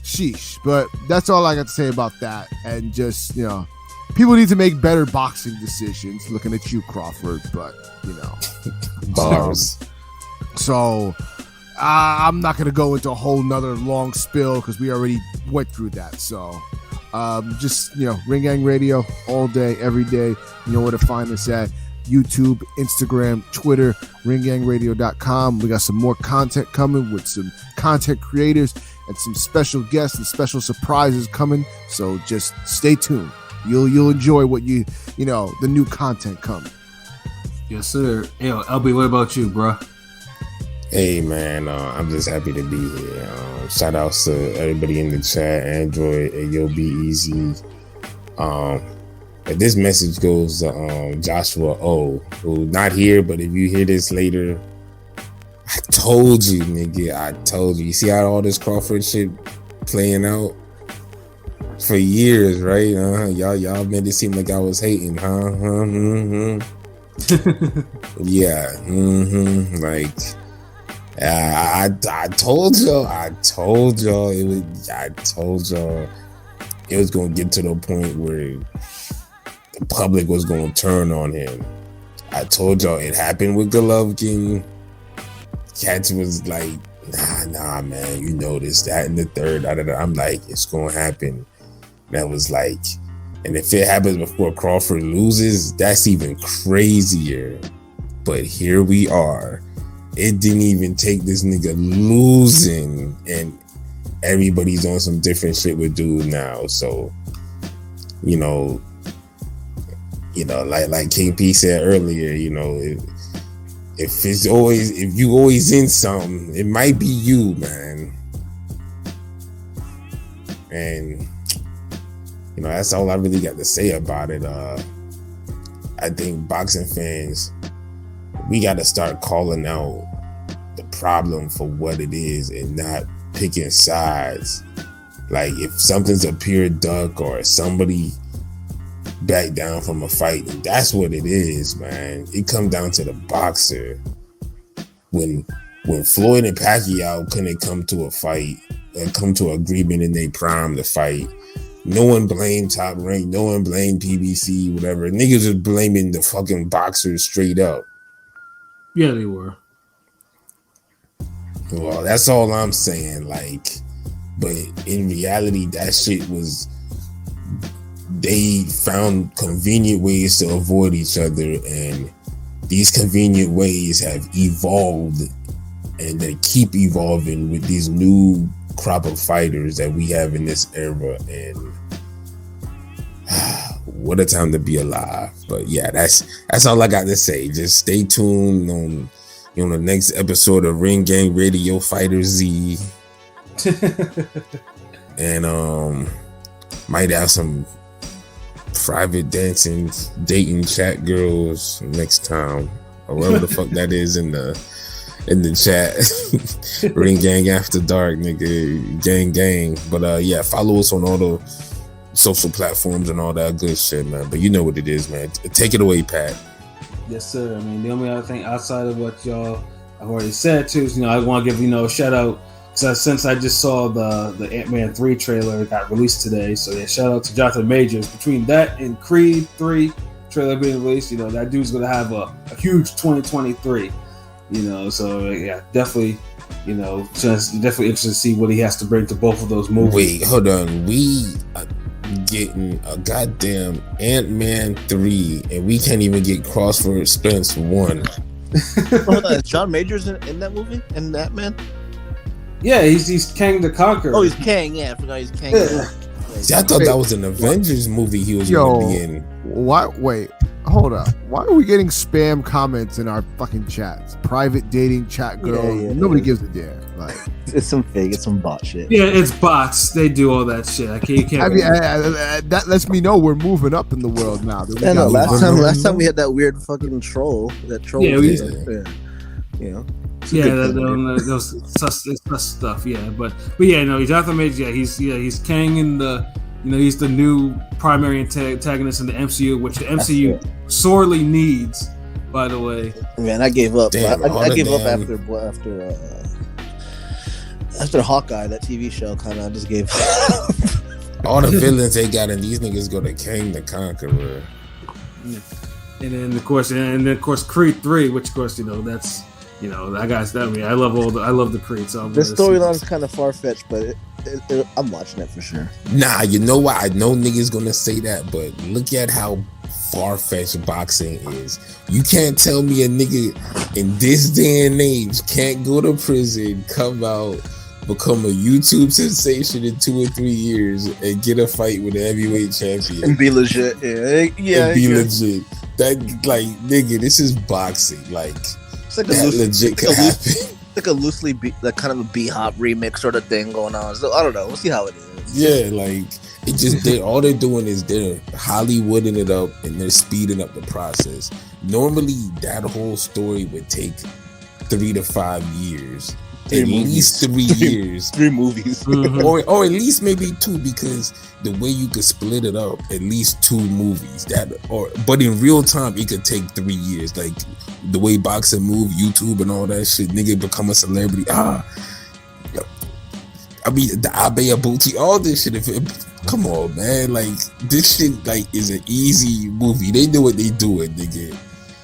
[SPEAKER 5] sheesh. But that's all I got to say about that. And just, people need to make better boxing decisions. Looking at you, Crawford, but
[SPEAKER 3] Bars.
[SPEAKER 5] So I'm not gonna go into a whole nother long spill because we already went through that. So just Ring Gang Radio all day, every day. You know where to find us at YouTube, Instagram, Twitter, ringgangradio.com. We got some more content coming with some content creators and some special guests and special surprises coming. So just stay tuned. You'll enjoy what the new content coming.
[SPEAKER 4] Yes, sir. Hey, LB, what about you, bro?
[SPEAKER 3] Hey man, I'm just happy to be here. Shout outs to everybody in the chat, Android, and Yo Be Easy. This message goes to Joshua O, who's not here, but if you hear this later, I told you, nigga. I told you. You see how all this Crawford shit playing out for years, right? Y'all made it seem like I was hating, huh? Yeah. Like. I told y'all it was gonna get to the point where the public was gonna turn on him. I told y'all it happened with Golovkin. Cats was like, nah, man, this, that, and the third. I'm like, it's gonna happen. That was like, and if it happens before Crawford loses, that's even crazier. But here we are. It didn't even take this nigga losing, and everybody's on some different shit with dude now. So, like King P said earlier, if you always in something, it might be you, man. And that's all I really got to say about it. I think boxing fans, we got to start calling out the problem for what it is and not picking sides. Like if something's a pure duck or somebody back down from a fight, that's what it is, man. It comes down to the boxer. When Floyd and Pacquiao couldn't come to a fight and come to an agreement in their prime to fight, no one blamed Top Rank, no one blamed PBC, whatever. Niggas was blaming the fucking boxers straight up.
[SPEAKER 4] Yeah, they were.
[SPEAKER 3] Well, that's all I'm saying. But in reality, that shit was, they found convenient ways to avoid each other, and these convenient ways have evolved, and they keep evolving with these new crop of fighters that we have in this era. And what a time to be alive. But yeah, that's all I got to say. Just stay tuned on the next episode of Ring Gang Radio Fighter Z. And might have some private dating chat girls next time, or whatever the fuck that is in the chat. Ring Gang After Dark, nigga. Gang. But yeah, follow us on all the social platforms and all that good shit, man. But you know what it is, man. Take it away, Pat.
[SPEAKER 4] Yes, sir. I mean, the only other thing outside of what y'all have already said too is, I want to give a shout out, because since I just saw the Ant-Man 3 trailer got released today, so yeah, shout out to Jonathan Majors. Between that and Creed 3 trailer being released, that dude's gonna have a huge 2023. So yeah, definitely. Just definitely interested to see what he has to bring to both of those movies.
[SPEAKER 3] Wait, hold on. We are getting a goddamn Ant-Man 3, and we can't even get Crossford Spence 1.
[SPEAKER 6] Hold on, is John Majors in that movie? In that man?
[SPEAKER 4] Yeah, he's Kang the Conqueror.
[SPEAKER 6] Oh, he's Kang. Yeah, I forgot he's Kang.
[SPEAKER 4] Yeah.
[SPEAKER 3] See, I thought that was an Avengers movie he was going to be in.
[SPEAKER 5] What? Wait, hold up. Why are we getting spam comments in our fucking chats? Private dating chat girls.
[SPEAKER 6] Yeah,
[SPEAKER 5] Nobody gives a damn.
[SPEAKER 6] It's some fake. It's some bot shit.
[SPEAKER 4] Yeah, it's bots. They do all that shit. You can't.
[SPEAKER 5] That lets me know we're moving up in the world now.
[SPEAKER 6] Yeah, no. Last time we had that weird fucking troll. That troll.
[SPEAKER 4] Yeah, those sus stuff. Yeah, but yeah, no. Jonathan Majors. Yeah, he's Kang in the. He's the new primary antagonist in the MCU, which the MCU sorely needs. By the way,
[SPEAKER 6] man, I gave up.
[SPEAKER 3] Damn,
[SPEAKER 6] I gave up After Hawkeye, that TV show kind of just gave.
[SPEAKER 3] All the villains they got, and these niggas go to Kang the Conqueror.
[SPEAKER 4] Yeah. And then of course Creed 3, which of course that's that guy's that me. I love the Creed. So
[SPEAKER 6] the storyline's kind of far fetched, but I'm watching it for sure.
[SPEAKER 3] Nah, you know what? I know niggas gonna say that, but look at how far-fetched boxing is. You can't tell me a nigga in this day and age can't go to prison, come out, become a YouTube sensation in 2 or 3 years, and get a fight with a heavyweight champion
[SPEAKER 6] and be legit. Yeah,
[SPEAKER 3] and be legit. That like nigga, this is boxing. Like
[SPEAKER 6] it's like
[SPEAKER 3] that legit could happen.
[SPEAKER 6] Like a loosely kind of a B-hop remix sort of thing going on. So I don't know. We'll see how it is.
[SPEAKER 3] Yeah, like it just all they're doing is they're Hollywooding it up and they're speeding up the process. Normally, that whole story would take 3 to 5 years. At least 3 years.
[SPEAKER 6] 3 movies.
[SPEAKER 3] or at least maybe 2, because the way you could split it up, at least 2 movies. But in real time, it could take 3 years. Like the way boxing move, YouTube and all that shit, nigga become a celebrity. I mean, the Abe Abuti, all this shit. Come on, man. Like this shit, like is an easy movie. They know what they doing, nigga.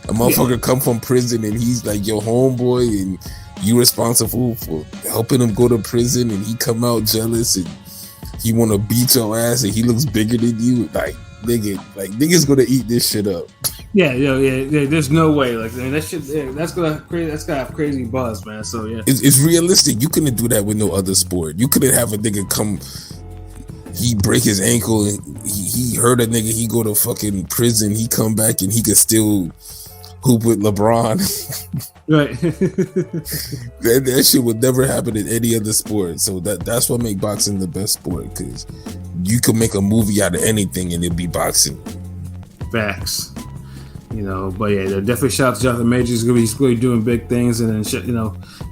[SPEAKER 3] A motherfucker come from prison and he's like your homeboy and you responsible for helping him go to prison, and he come out jealous and he want to beat your ass and he looks bigger than you. Like nigga, like niggas gonna eat this shit up.
[SPEAKER 4] Yeah. There's no way. Like that shit. That's gonna have crazy buzz, man. So yeah,
[SPEAKER 3] it's realistic. You couldn't do that with no other sport. You couldn't have a nigga come. He break his ankle and he hurt a nigga. He go to fucking prison. He come back and he could still hoop with LeBron.
[SPEAKER 4] Right.
[SPEAKER 3] that shit would never happen in any other sport. So that's what make boxing the best sport, because you could make a movie out of anything and it'd be boxing.
[SPEAKER 4] Facts. But yeah, definitely shout out to Jonathan Majors. He's going to be doing big things, and then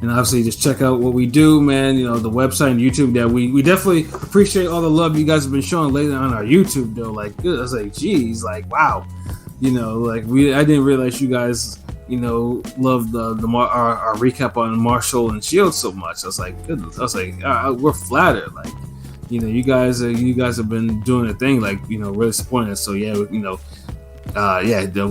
[SPEAKER 4] and obviously just check out what we do, man. The website and YouTube. That we definitely appreciate all the love you guys have been showing lately on our YouTube, though. Like, I was like, geez, like, wow. Like I didn't realize you guys, loved our recap on Marshall and Shields so much. I was like, goodness. I was like, we're flattered. Like, you guys have been doing a thing, like, really supporting us. So yeah, we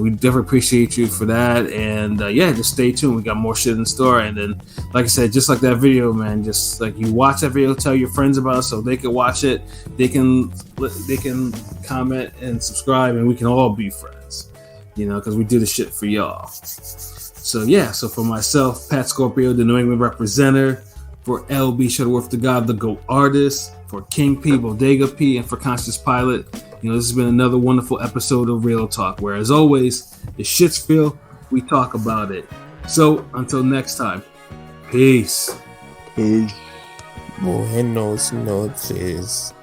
[SPEAKER 4] definitely appreciate you for that. And just stay tuned. We got more shit in store. And then, like I said, just like that video, man, just like you watch that video, tell your friends about it so they can watch it. They can comment and subscribe, and we can all be friends. Because we do the shit for y'all. So for myself, Pat Scorpio, the New England representative, for LB Shuttleworth, the God, the GOAT artist, for King P, Bodega P, and for Conscious Pilot, this has been another wonderful episode of Real Talk, where as always, the shit's real, we talk about it. So until next time, peace.
[SPEAKER 3] Buenos noches.